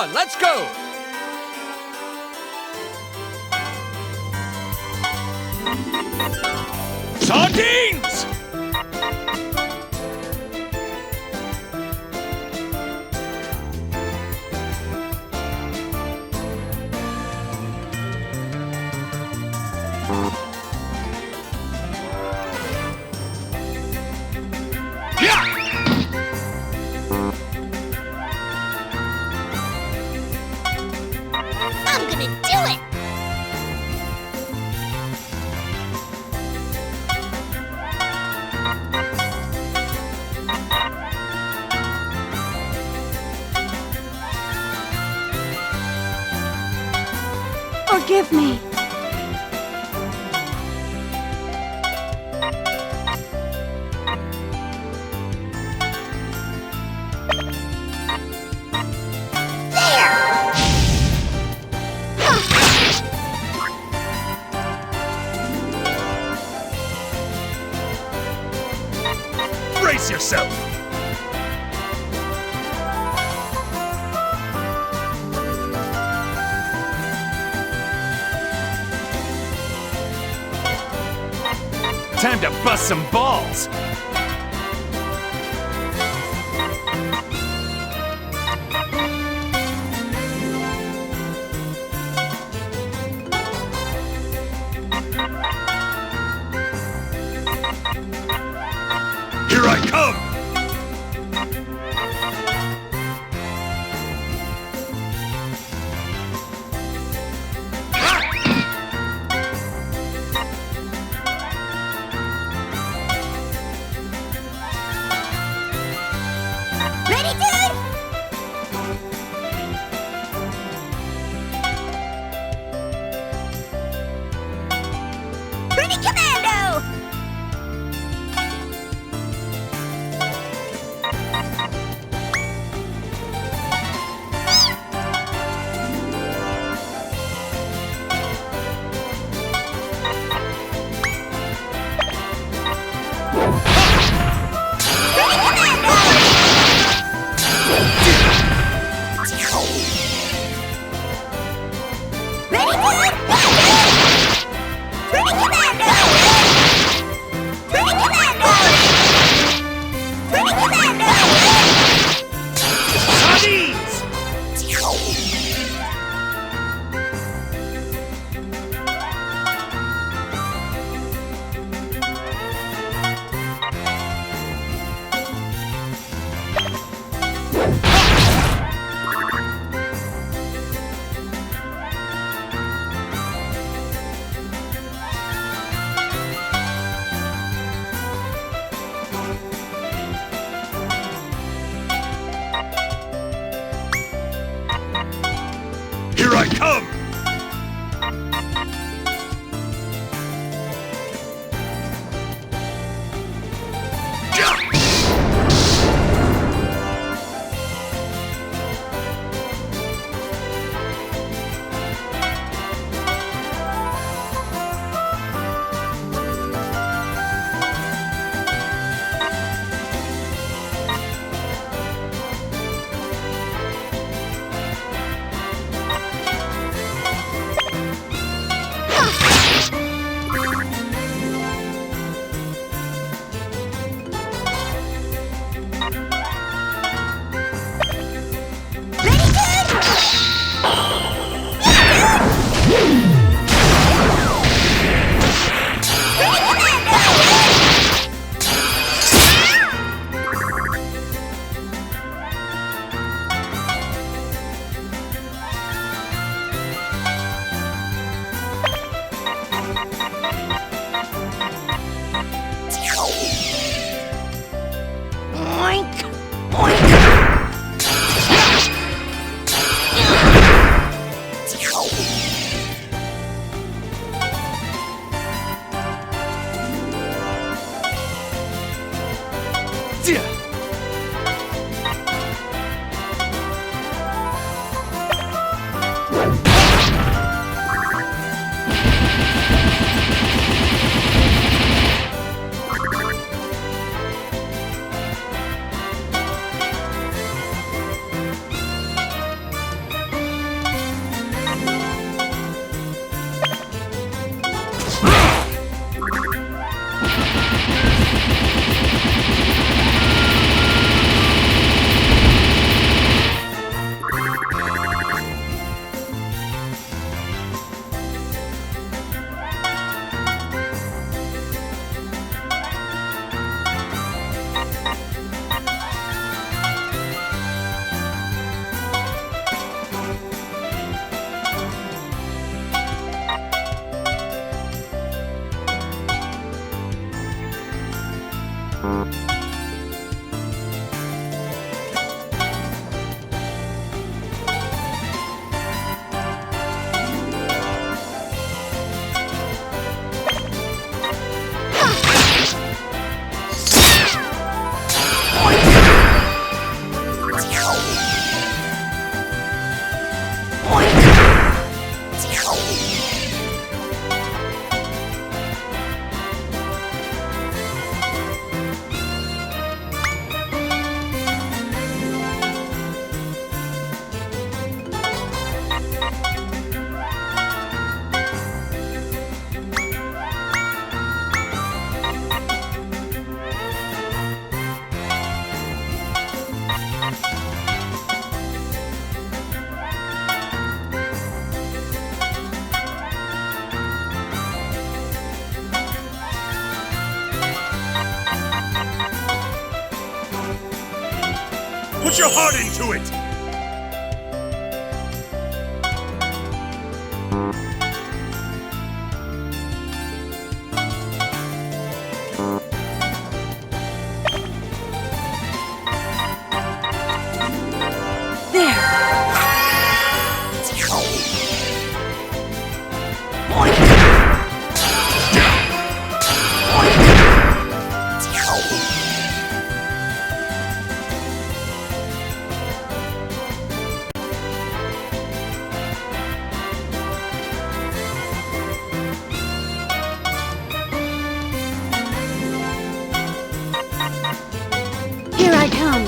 on, let's go! Sardines! I'm gonna do it! Forgive me. Brace yourself! Time to bust some balls! Here I come! Ready, dude? Ready, commando! Here I come! Put your heart into it! Here I come.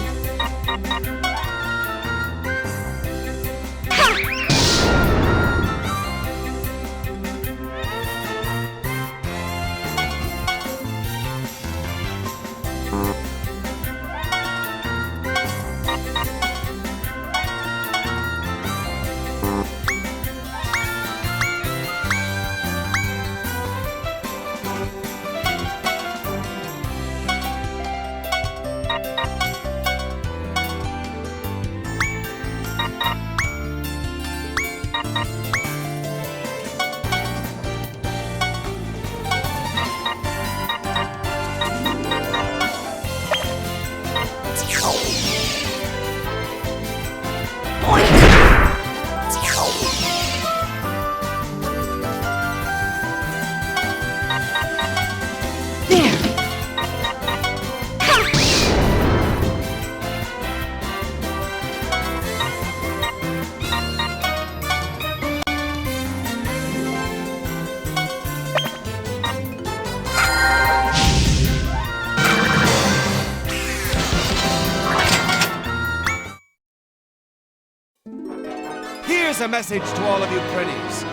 Here's a message to all of you Prinnies.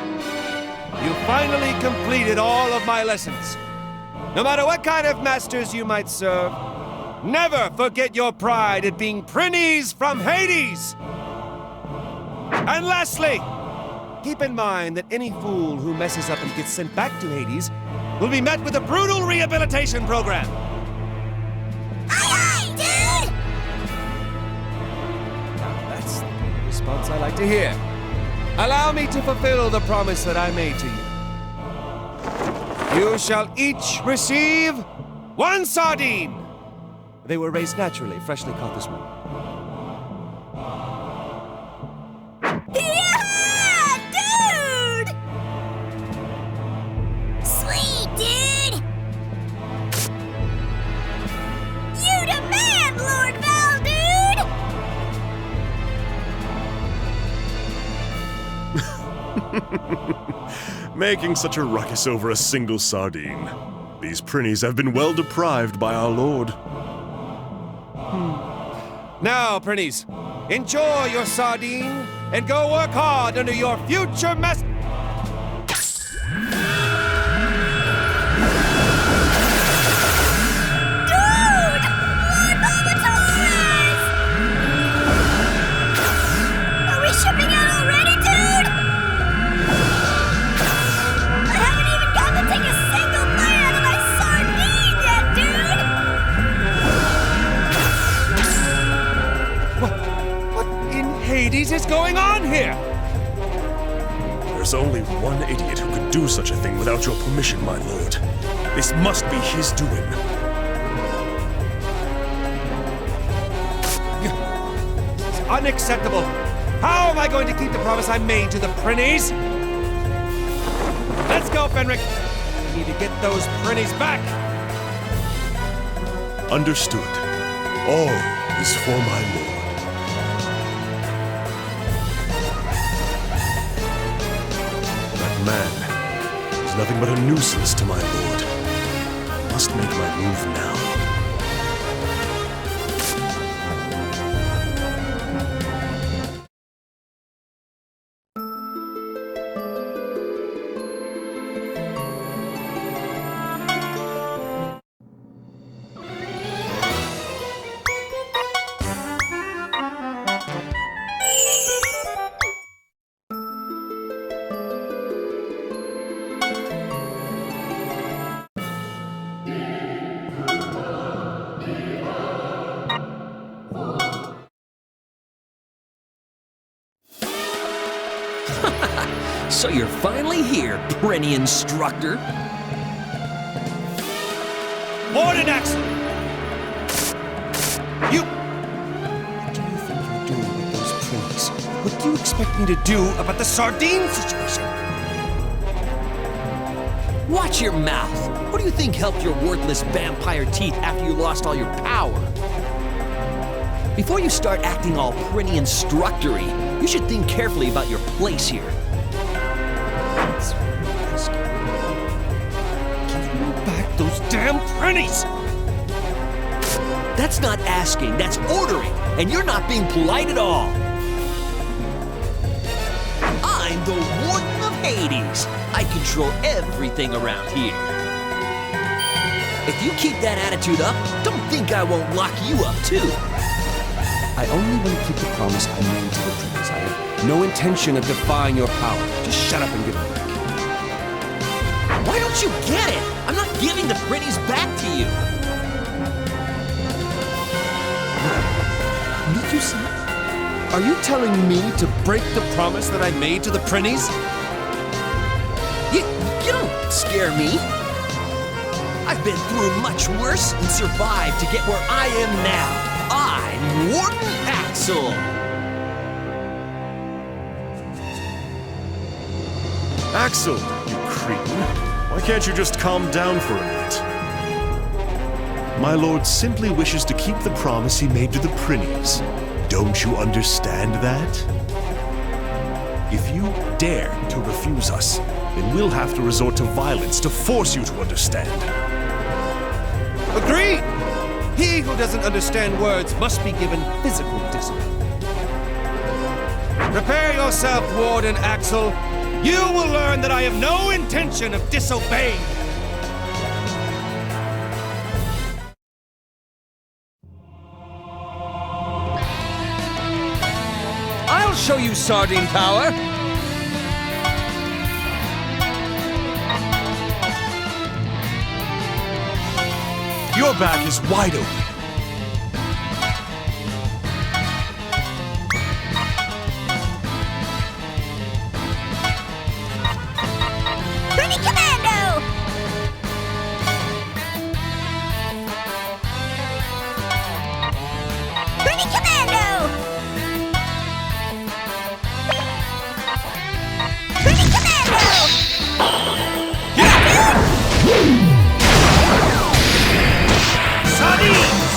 You finally completed all of my lessons. No matter what kind of masters you might serve, never forget your pride at being Prinnies from Hades! And lastly, keep in mind that any fool who messes up and gets sent back to Hades will be met with a brutal rehabilitation program. Aye, aye, That's the response I like to hear. Allow me to fulfill the promise that I made to you. You shall each receive 1 sardine. They were raised naturally, freshly caught this morning. dude! Yeah, dude! Sweet, dude! You the man, Lord Val, dude! Making such a ruckus over a single sardine. These Prinnies have been well deprived by our lord. Now, Prinnies, enjoy your sardine and go work hard under your future mess. Are we shipping out already, dude? I haven't even got to take a single bite out of my sardine yet, dude! What in Hades is going on here? There's only one idiot who could do such a thing without your permission, my lord. This must be his doing. unacceptable. How am I going to keep the promise I made to the Prinnies? Let's go, Fenric. We need to get those Prinnies back. Understood. All is for my lord. That man is nothing but a nuisance to my lord. I must make my move now. So you're finally here, Prinny Instructor. Warden Axel! You... What do you think you're doing with those Prinnies? What do you expect me to do about the sardine situation? Watch your mouth. Who do you think helped your worthless vampire teeth after you lost all your power? Before you start acting all Prinny Instructory, you should think carefully about your place here. Give me back those damn Prinnies! That's not asking, that's ordering, and you're not being polite at all. I'm the Warden of Hades. I control everything around here. If you keep that attitude up, don't think I won't lock you up too. I only want to keep the promise I made to the Prinnies. I have no intention of defying your power. Just shut up and give it back. Why don't you get it? I'm not giving the Prinnies back to you. What did you say? Are you telling me to break the promise that I made to the Prinnies? You don't scare me. I've been through much worse and survived to get where I am now. I'm Warden Axel. Axel, you cretin. Why can't you just calm down for a minute? My lord simply wishes to keep the promise he made to the Prinnies. Don't you understand that? If you dare to refuse us, then we'll have to resort to violence to force you to understand. Agreed! He who doesn't understand words must be given physical discipline. Prepare yourself, Warden Axel. You will learn that I have no intention of disobeying. I'll show you sardine power! Your back is wide open. Prinny Commando! Prinny Commando! Prinny Commando! Sardines!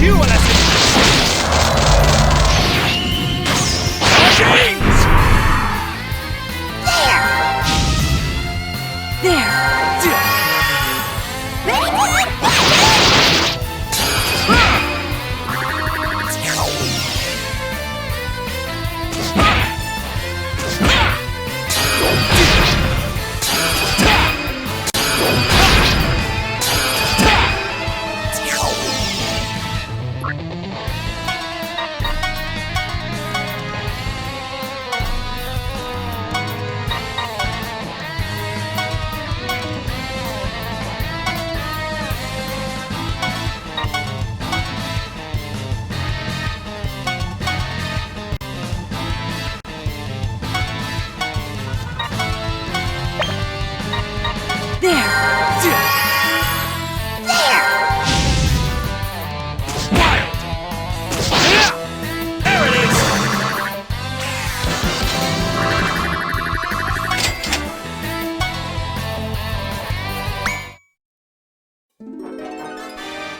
you a lesson! There!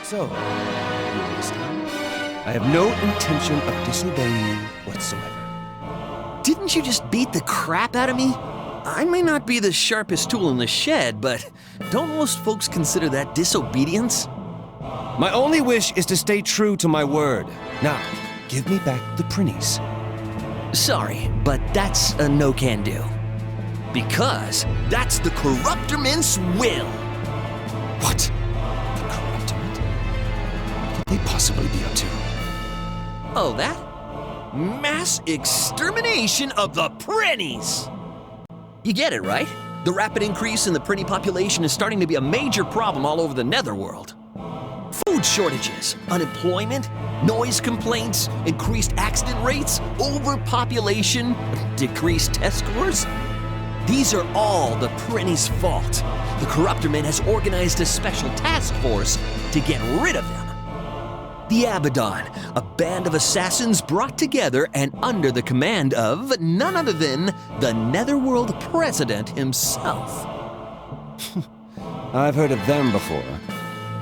So, you understand? I have no intention of disobeying you whatsoever. Didn't you just beat the crap out of me? I may not be the sharpest tool in the shed, but don't most folks consider that disobedience? My only wish is to stay true to my word. Now, give me back the prinnies. Sorry, but that's a no-can-do. Because that's the Corruptorment's will. What? The Corruptorment? What could they possibly be up to? Oh, that? Mass extermination of the Prinnies! You get it, right? The rapid increase in the Prinny population is starting to be a major problem all over the Netherworld. Food shortages, unemployment, noise complaints, increased accident rates, overpopulation, decreased test scores. These are all the Prinny's fault. The Corruptorment has organized a special task force to get rid of them. The Abaddon, a band of assassins brought together and under the command of none other than the Netherworld President himself. I've heard of them before.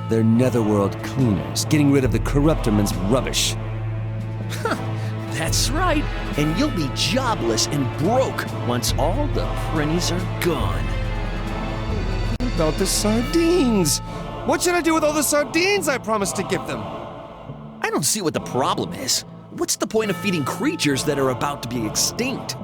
They're Netherworld cleaners, getting rid of the Corruptorment's rubbish. That's right, and you'll be jobless and broke once all the Prinnies are gone. What about the sardines? What should I do with all the sardines I promised to give them? I don't see what the problem is. What's the point of feeding creatures that are about to be extinct?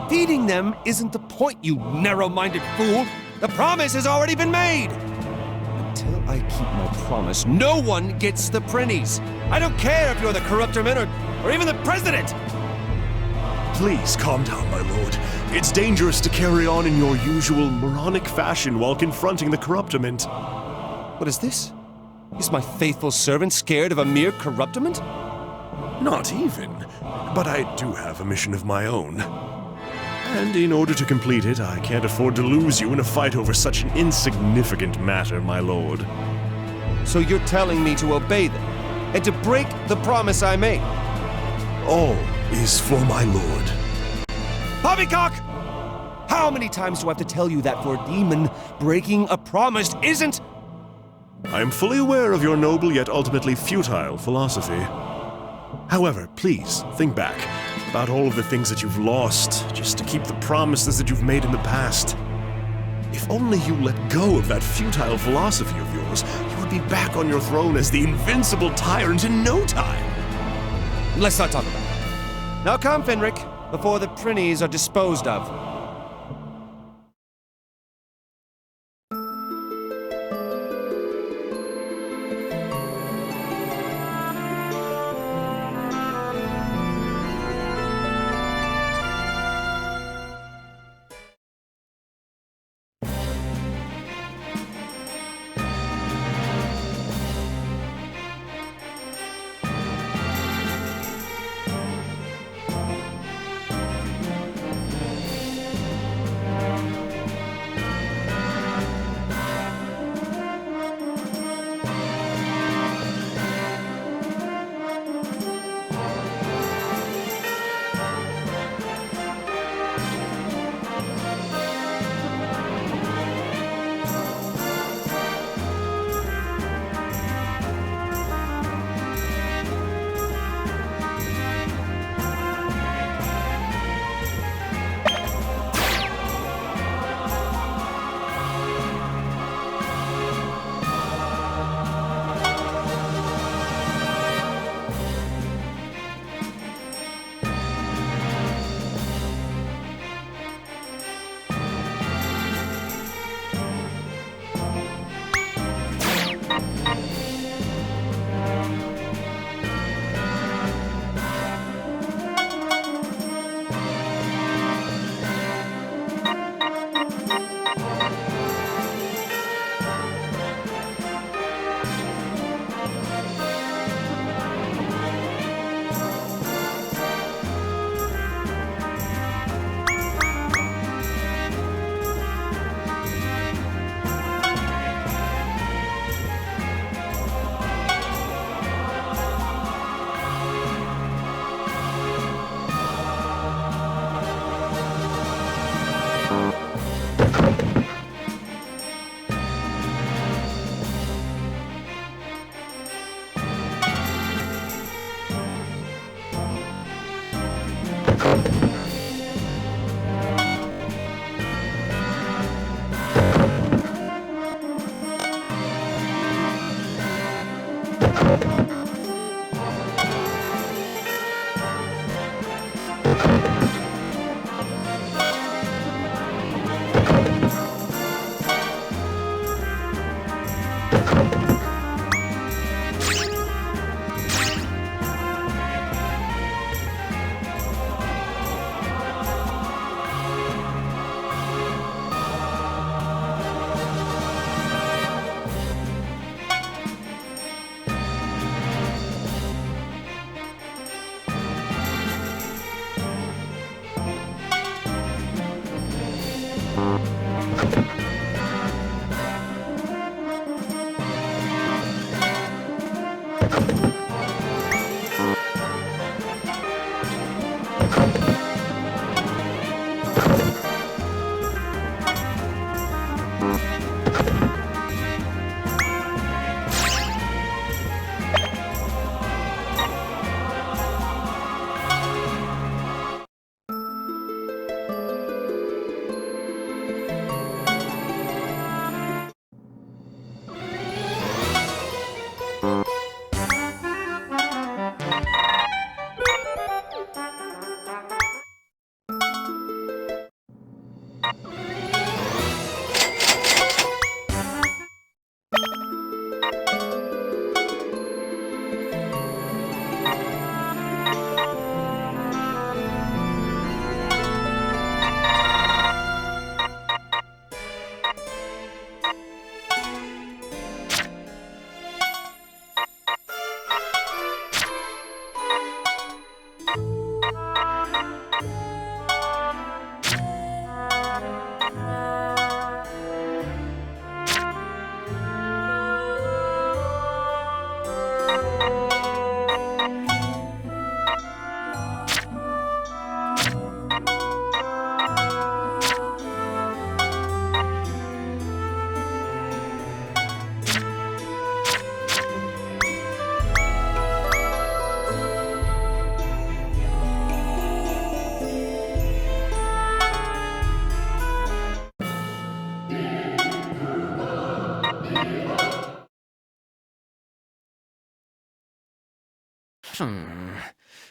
Feeding them isn't the point, you narrow-minded fool! The promise has already been made! Until I keep my promise, no one gets the prinnies! I don't care if you're the Corruptorment or even the President! Please calm down, my lord. It's dangerous to carry on in your usual moronic fashion while confronting the Corruptorment. What is this? Is my faithful servant scared of a mere Corruptorment? Not even, but I do have a mission of my own. And in order to complete it, I can't afford to lose you in a fight over such an insignificant matter, my lord. So you're telling me to obey them, and to break the promise I made? All is for my lord. Poppycock! How many times do I have to tell you that for a demon, breaking a promise isn't... I am fully aware of your noble yet ultimately futile philosophy. However, please think back about all of the things that you've lost just to keep the promises that you've made in the past. If only you let go of that futile philosophy of yours, you would be back on your throne as the invincible tyrant in no time. Let's not talk about it. Now come, Fenric, before the prinnies are disposed of.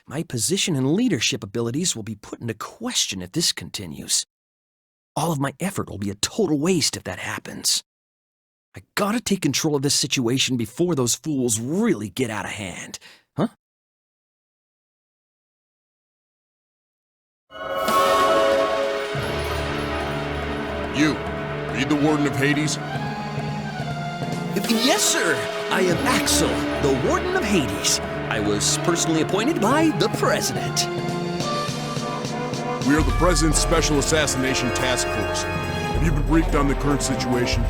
My position and leadership abilities will be put into question if this continues. All of my effort will be a total waste if that happens. I gotta take control of this situation before those fools really get out of hand. Huh? You, be the Warden of Hades? Yes, sir. I am Axel, the Warden of Hades. I was personally appointed by the President. We are the President's Special Assassination Task Force. Have you been briefed on the current situation?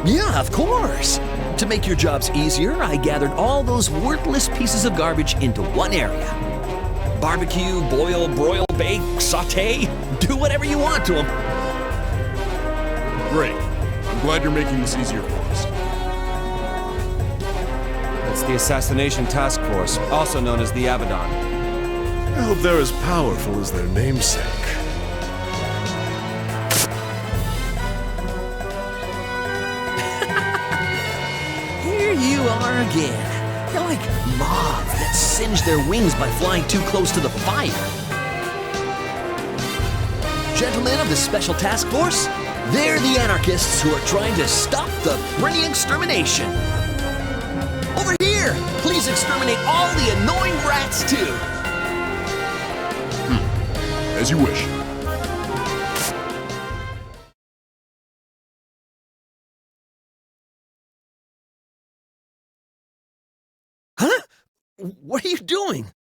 Yeah, of course. To make your jobs easier, I gathered all those worthless pieces of garbage into one area. Barbecue, boil, broil, bake, saute, do whatever you want to them. Great. I'm glad you're making this easier for us. It's the Assassination Task Force, also known as the Abaddon. I hope they're as powerful as their namesake. Here you are again. They're like moths that singe their wings by flying too close to the fire. Gentlemen of the Special Task Force, they're the anarchists who are trying to stop the Brinny extermination. Over here, please exterminate all the annoying rats too. As you wish. Huh? What are you doing?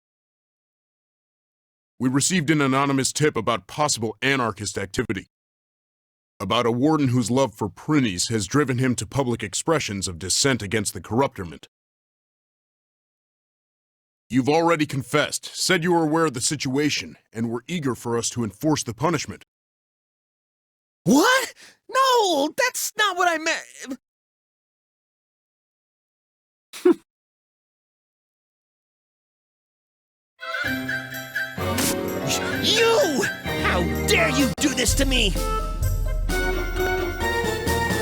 We received an anonymous tip about possible anarchist activity. About a warden whose love for Prinnies has driven him to public expressions of dissent against the corruptorment. You've already confessed, said you were aware of the situation, and were eager for us to enforce the punishment. What? No, that's not what I meant. You! How dare you do this to me?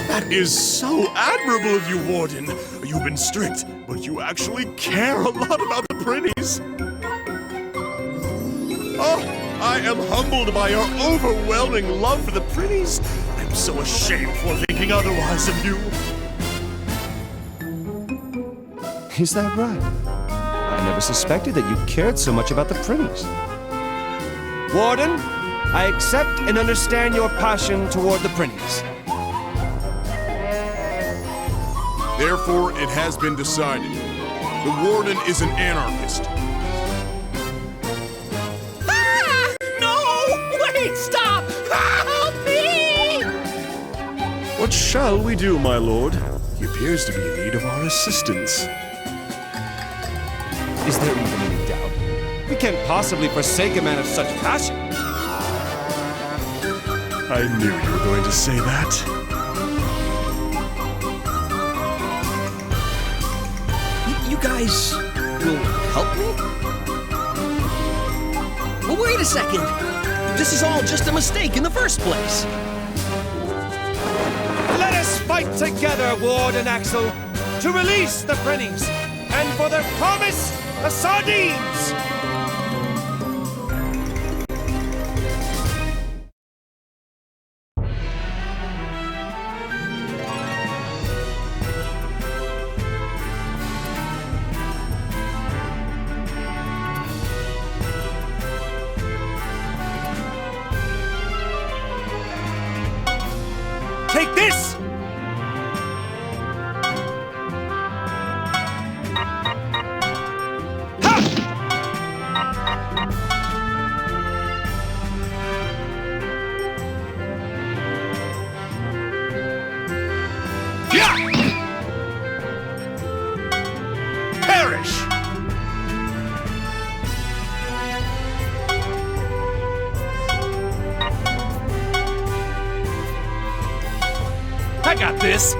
That is so admirable of you, Warden. you've been strict, but you actually care a lot about the Prinnies. Oh, I am humbled by your overwhelming love for the Prinnies. I'm so ashamed for thinking otherwise of you. Is that right? I never suspected that you cared so much about the Prinnies. Warden, I accept and understand your passion toward the Prinnies. Therefore, it has been decided. The Warden is an anarchist. Ah! No! Wait, stop! Help me! What shall we do, my lord? He appears to be in need of our assistance. Is there even any doubt? We can't possibly forsake a man of such passion. I knew you were going to say that. You guys will help me? Well, wait a second. This is all just a mistake in the first place. Let us fight together, Ward and Axel, to release the Prinnies, and for their promise, the sardines! Take this! Perish! I got this.